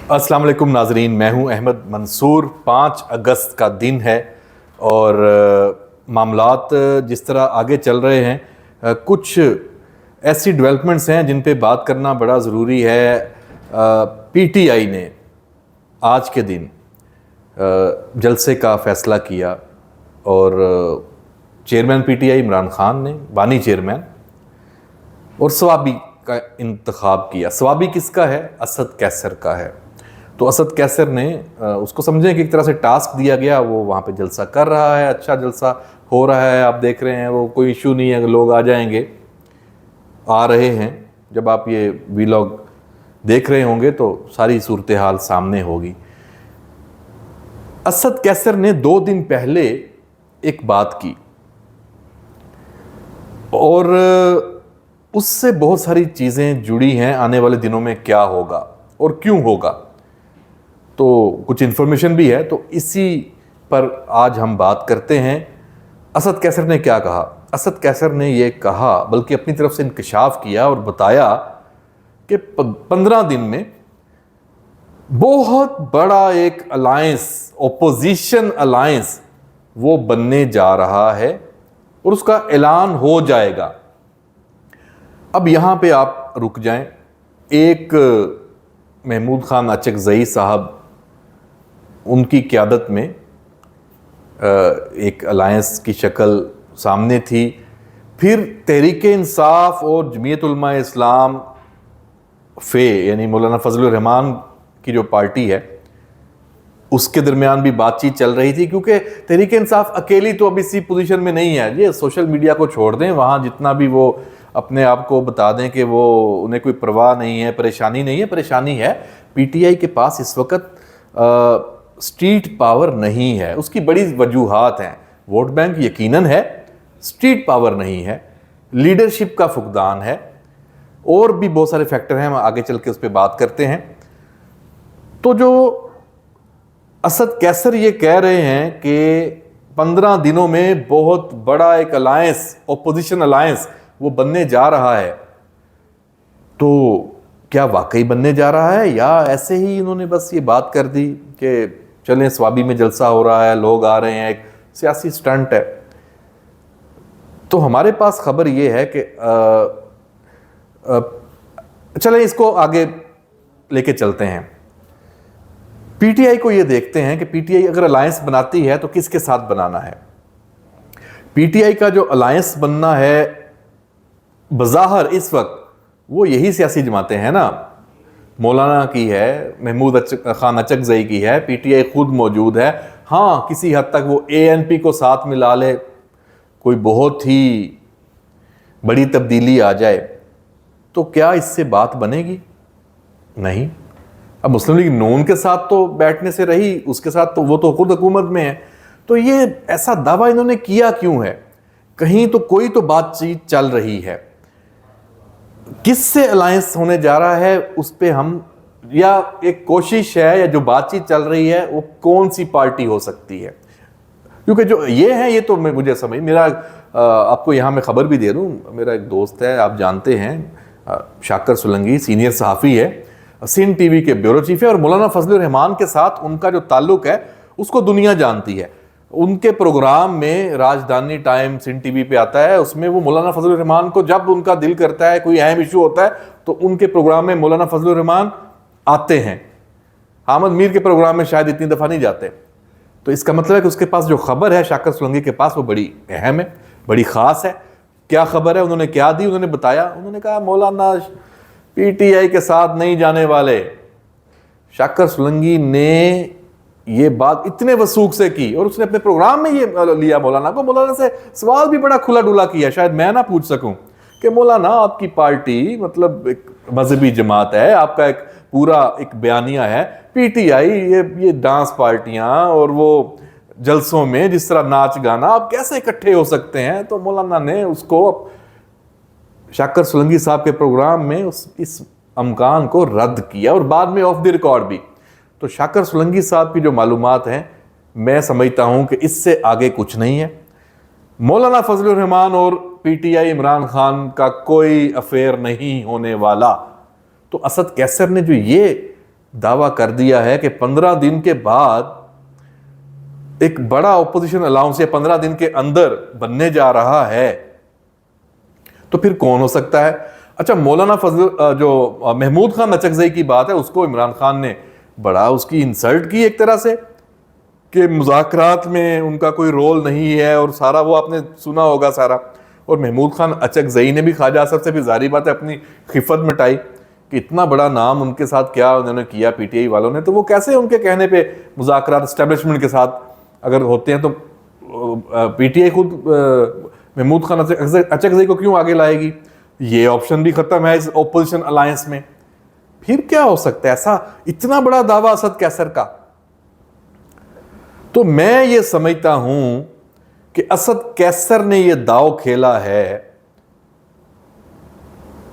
अस्सलाम वालेकुम नाजरीन, मैं हूं अहमद मंसूर। 5 अगस्त का दिन है और मामलात जिस तरह आगे चल रहे हैं, कुछ ऐसी डेवलपमेंट्स हैं जिन पे बात करना बड़ा ज़रूरी है। पीटीआई ने आज के दिन जलसे का फ़ैसला किया और चेयरमैन पीटीआई इमरान खान ने, बानी चेयरमैन, और सवाबी का इंतखाब किया। सवाबी किसका है? असद कैसर का है। तो असद कैसर ने उसको समझें कि एक तरह से टास्क दिया गया, वो वहाँ पे जलसा कर रहा है, अच्छा जलसा हो रहा है, आप देख रहे हैं, वो कोई इशू नहीं है, लोग आ जाएंगे, आ रहे हैं। जब आप ये वीलॉग देख रहे होंगे तो सारी सूरत हाल सामने होगी। असद कैसर ने 2 दिन पहले एक बात की और उससे बहुत सारी चीज़ें जुड़ी हैं। आने वाले दिनों में क्या होगा और क्यों होगा, तो कुछ इन्फॉर्मेशन भी है, तो इसी पर आज हम बात करते हैं। असद कैसर ने क्या कहा? असद कैसर ने ये कहा, बल्कि अपनी तरफ से इंकशाफ किया और बताया कि 15 दिन में बहुत बड़ा एक अलायंस, ओपोजिशन अलायंस, वो बनने जा रहा है और उसका ऐलान हो जाएगा। अब यहाँ पे आप रुक जाएं। एक महमूद खान अचकज़ई साहब, उनकी क़यादत में एक अलायंस की शक्ल सामने थी। फिर तहरीक-ए-इंसाफ और जमीयत उलमा-ए-इस्लाम यानी मौलाना फजलुर रहमान की जो पार्टी है, उसके दरमियान भी बातचीत चल रही थी, क्योंकि तहरीक-ए-इंसाफ अकेली तो अब इसी पोजीशन में नहीं है। ये सोशल मीडिया को छोड़ दें, वहाँ जितना भी वो अपने आप को बता दें कि वो उन्हें कोई परवाह नहीं है, परेशानी नहीं है, परेशानी है। पीटीआई के पास इस वक्त स्ट्रीट पावर नहीं है। उसकी बड़ी वजूहात हैं। वोट बैंक यकीनन है, स्ट्रीट पावर नहीं है, लीडरशिप का फुकदान है, और भी बहुत सारे फैक्टर हैं, हम आगे चल के उस पर बात करते हैं। तो जो असद कैसर ये कह रहे हैं कि 15 दिनों में बहुत बड़ा एक अलायंस, ओपोजिशन अलायंस, वो बनने जा रहा है, तो क्या वाकई बनने जा रहा है या ऐसे ही इन्होंने बस ये बात कर दी कि चलें स्वाबी में जलसा हो रहा है, लोग आ रहे हैं, एक सियासी स्टंट है? तो हमारे पास खबर ये है कि चलें इसको आगे लेके चलते हैं। पीटीआई को ये देखते हैं कि पीटीआई अगर अलायंस बनाती है तो किसके साथ बनाना है। पीटीआई का जो अलायंस बनना है बज़ाहिर इस वक्त, वो यही सियासी जमातें हैं ना। मौलाना की है, महमूद खान अचकज़ई की है, पीटीआई खुद मौजूद है। हाँ, किसी हद तक वो एएनपी को साथ मिला ले, कोई बहुत ही बड़ी तब्दीली आ जाए, तो क्या इससे बात बनेगी? नहीं। अब मुस्लिम लीग नून के साथ तो बैठने से रही, उसके साथ तो वो तो खुद हुकूमत में है। तो ये ऐसा दावा इन्होंने किया क्यों है? कहीं तो कोई तो बातचीत चल रही है। किससे अलायंस होने जा रहा है उस पे हम, या एक कोशिश है, या जो बातचीत चल रही है वो कौन सी पार्टी हो सकती है? क्योंकि जो ये है, ये तो मुझे समझ, मेरा आपको यहाँ मैं खबर भी दे दूँ, मेरा एक दोस्त है, आप जानते हैं, शाकर सोलंकी, सीनियर सहाफ़ी है, सिंध टीवी के ब्यूरो चीफ है, और मौलाना फजलुर रहमान के साथ उनका जो ताल्लुक है उसको दुनिया जानती है। उनके प्रोग्राम में राजधानी टाइम सिंध टीवी पे आता है, उसमें वो मौलाना फजलुर रहमान को जब उनका दिल करता है, कोई अहम इशू होता है, तो उनके प्रोग्राम में मौलाना फजलुर रहमान आते हैं। अहमद मीर के प्रोग्राम में शायद इतनी दफ़ा नहीं जाते। तो इसका मतलब है कि उसके पास जो खबर है शाकर सोलंकी के पास, वो बड़ी अहम है, बड़ी ख़ास है। क्या खबर है? उन्होंने क्या दी? उन्होंने बताया, उन्होंने कहा मौलाना पीटीआई के साथ नहीं जाने वाले। शाकर सोलंकी ने ये बात इतने वसूख से की और उसने अपने प्रोग्राम में ये लिया मौलाना को। मौलाना से सवाल भी बड़ा खुला डुला किया, शायद मैं ना पूछ सकूं कि मौलाना आपकी पार्टी मतलब एक मजहबी जमात है, आपका एक पूरा एक बयानिया है, पीटीआई ये डांस पार्टियां और वो जलसों में जिस तरह नाच गाना, आप कैसे इकट्ठे हो सकते हैं? तो मौलाना ने उसको शाकर सोलंकी साहब के प्रोग्राम में इस अमकान को रद्द किया, और बाद में ऑफ द रिकॉर्ड भी। तो शाकर सोलंकी साहब की जो मालूमात हैं, मैं समझता हूं कि इससे आगे कुछ नहीं है। मौलाना फजलुर रहमान और पीटीआई इमरान खान का कोई अफेयर नहीं होने वाला। तो असद कैसर ने जो ये दावा कर दिया है कि 15 दिन के बाद एक बड़ा ऑपोजिशन अलाउंस या 15 दिन के अंदर बनने जा रहा है, तो फिर कौन हो सकता है? अच्छा, मौलाना फजल जो महमूद खान अचकजई की बात है, उसको इमरान खान ने बड़ा उसकी इंसल्ट की एक तरह से कि मुज़ाकरात में उनका कोई रोल नहीं है, और सारा वो आपने सुना होगा सारा। और महमूद खान अचकजई ने भी ख्वाजा आसफ से भी जारी बात है अपनी खिफत मिटाई कि इतना बड़ा नाम उनके साथ क्या उन्होंने किया पीटीआई वालों ने, तो वो कैसे उनके कहने पे मुज़ाकरात एस्टेब्लिशमेंट के साथ अगर होते हैं तो पीटीआई खुद महमूद खान अचकजई को क्यों आगे लाएगी? ये ऑप्शन भी खत्म है इस ओपोजिशन अलायंस में। फिर क्या हो सकता है ऐसा इतना बड़ा दावा असद कैसर का? तो मैं ये समझता हूं कि असद कैसर ने यह दाव खेला है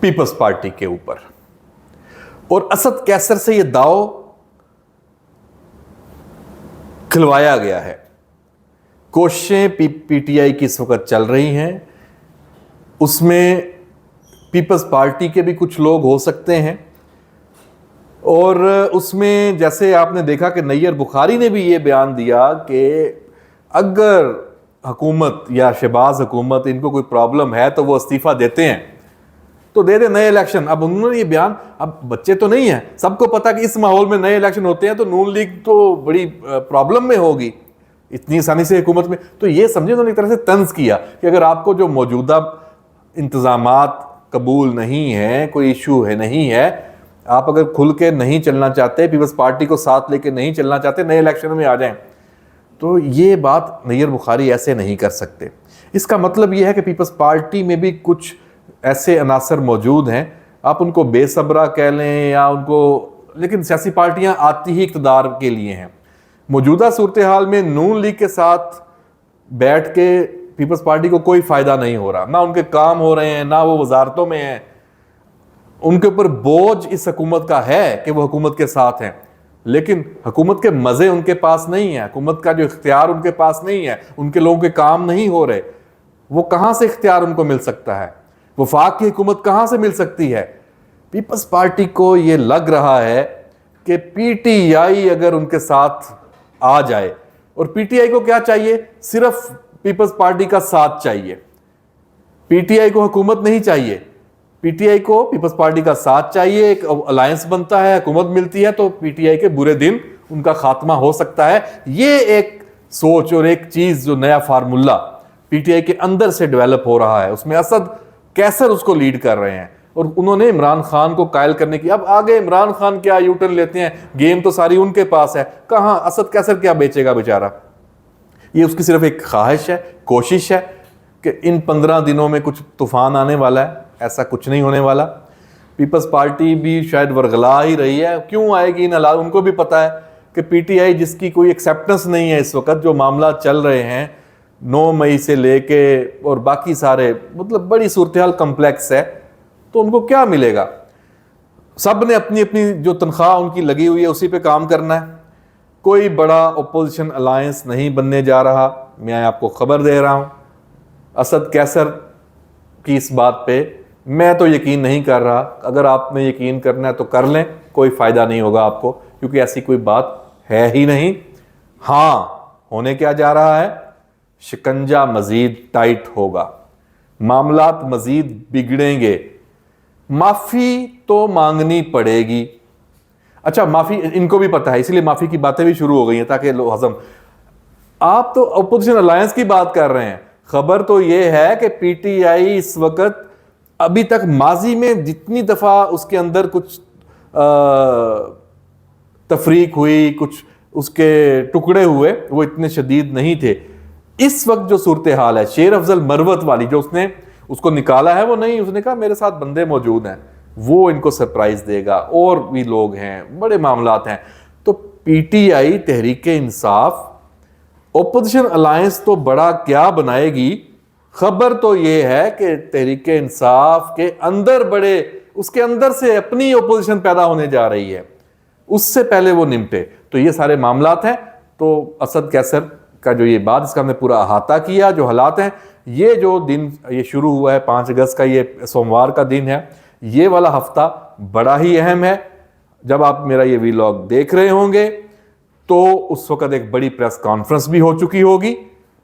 पीपल्स पार्टी के ऊपर, और असद कैसर से यह दाव खिलवाया गया है। कोशिशें पीटीआई की इस वक्त चल रही हैं, उसमें पीपल्स पार्टी के भी कुछ लोग हो सकते हैं, और उसमें जैसे आपने देखा कि नैयर बुखारी ने भी ये बयान दिया कि अगर हुकूमत या शहबाज हुकूमत इनको कोई प्रॉब्लम है तो वो इस्तीफ़ा देते हैं तो दे दे नए इलेक्शन। अब उन्होंने ये बयान, अब बच्चे तो नहीं है, सबको पता कि इस माहौल में नए इलेक्शन होते हैं तो नून लीग तो बड़ी प्रॉब्लम में होगी इतनी आसानी से हुकूमत में। तो ये समझे उन्होंने एक तरह से तंज किया कि अगर आपको जो मौजूदा इंतजामात कबूल नहीं है, कोई इशू है नहीं है, आप अगर खुल के नहीं चलना चाहते, पीपल्स पार्टी को साथ लेके नहीं चलना चाहते, नए इलेक्शन में आ जाएं, तो ये बात नैयर बुखारी ऐसे नहीं कर सकते। इसका मतलब ये है कि पीपल्स पार्टी में भी कुछ ऐसे अनासर मौजूद हैं, आप उनको बेसब्रा कह लें या उनको, लेकिन सियासी पार्टियां आती ही इक़्तिदार के लिए हैं। मौजूदा सूरत हाल में नून लीग के साथ बैठ के पीपल्स पार्टी को कोई फ़ायदा नहीं हो रहा, ना उनके काम हो रहे हैं, ना वो वजारतों में हैं। उनके ऊपर बोझ इस हुकूमत का है कि वो हुकूमत के साथ हैं, लेकिन हुकूमत के मज़े उनके पास नहीं है, हुकूमत का जो इख्तियार उनके पास नहीं है, उनके लोगों के काम नहीं हो रहे। वो कहाँ से इख्तियार उनको मिल सकता है? वफाक की हुकूमत कहाँ से मिल सकती है? पीपल्स पार्टी को ये लग रहा है कि पीटीआई अगर उनके साथ आ जाए, और पीटीआई को क्या चाहिए? सिर्फ पीपल्स पार्टी का साथ चाहिए, पीटीआई को हुकूमत नहीं चाहिए, पीटीआई को पीपल्स पार्टी का साथ चाहिए। एक अलायंस बनता है, हुकूमत मिलती है, तो पीटीआई के बुरे दिन उनका खात्मा हो सकता है। ये एक सोच और एक चीज जो नया फार्मूला पीटीआई के अंदर से डेवलप हो रहा है, उसमें असद कैसर उसको लीड कर रहे हैं, और उन्होंने इमरान खान को कायल करने की, अब आगे इमरान खान क्या यूटर्न लेते हैं, गेम तो सारी उनके पास है, कहां असद कैसर क्या बेचेगा बेचारा। ये उसकी सिर्फ एक ख्वाहिश है, कोशिश है कि इन 15 दिनों में कुछ तूफान आने वाला है। ऐसा कुछ नहीं होने वाला। पीपल्स पार्टी भी शायद वर्गला ही रही है, क्यों आएगी इन हालात, उनको भी पता है कि पीटीआई जिसकी कोई एक्सेप्टेंस नहीं है इस वक्त, जो मामला चल रहे हैं 9 मई से लेके और बाकी सारे, मतलब बड़ी सूरत हाल कम्प्लेक्स है, तो उनको क्या मिलेगा? सब ने अपनी अपनी जो तनख्वाह उनकी लगी हुई है उसी पे काम करना है। कोई बड़ा ओपोजिशन अलायंस नहीं बनने जा रहा, मैं आपको खबर दे रहा हूं। असद कैसर की इस बात पे मैं तो यकीन नहीं कर रहा। अगर आपने यकीन करना है तो कर लें, कोई फ़ायदा नहीं होगा आपको, क्योंकि ऐसी कोई बात है ही नहीं। हाँ, होने क्या जा रहा है? शिकंजा मजीद टाइट होगा, मामलात मजीद बिगड़ेंगे, माफ़ी तो मांगनी पड़ेगी। अच्छा, माफ़ी इनको भी पता है, इसलिए माफ़ी की बातें भी शुरू हो गई हैं ताकि लो हजम। आप तो अपोजिशन अलायंस की बात कर रहे हैं, खबर तो यह है कि पीटीआई इस वक्त अभी तक माजी में जितनी दफ़ा उसके अंदर कुछ तफरीक हुई, कुछ उसके टुकड़े हुए, वो इतने शदीद नहीं थे। इस वक्त जो सूरत हाल है शेर अफजल मरवत वाली, जो उसने उसको निकाला है, वो नहीं, उसने कहा मेरे साथ बंदे मौजूद हैं, वो इनको सरप्राइज देगा, और भी लोग हैं, बड़े मामलात हैं। तो PTI Tehreek Insaf opposition alliance तो बड़ा क्या बनाएगी। खबर तो ये है कि तहरीक इंसाफ के अंदर बड़े, उसके अंदर से अपनी ओपोजिशन पैदा होने जा रही है, उससे पहले वो निपटे। तो ये सारे मामलात हैं। तो असद कैसर का जो ये बात, इसका हमने पूरा अहाता किया, जो हालात हैं। ये जो दिन ये शुरू हुआ है 5 अगस्त का, ये सोमवार का दिन है, ये वाला हफ्ता बड़ा ही अहम है। जब आप मेरा ये वीलॉग देख रहे होंगे तो उस वक्त एक बड़ी प्रेस कॉन्फ्रेंस भी हो चुकी होगी।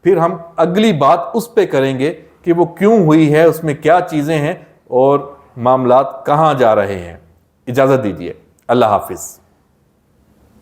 फिर हम अगली बात उस पे करेंगे कि वो क्यों हुई है, उसमें क्या चीज़ें हैं और मामलात कहाँ जा रहे हैं। इजाज़त दीजिए, अल्लाह हाफिज़।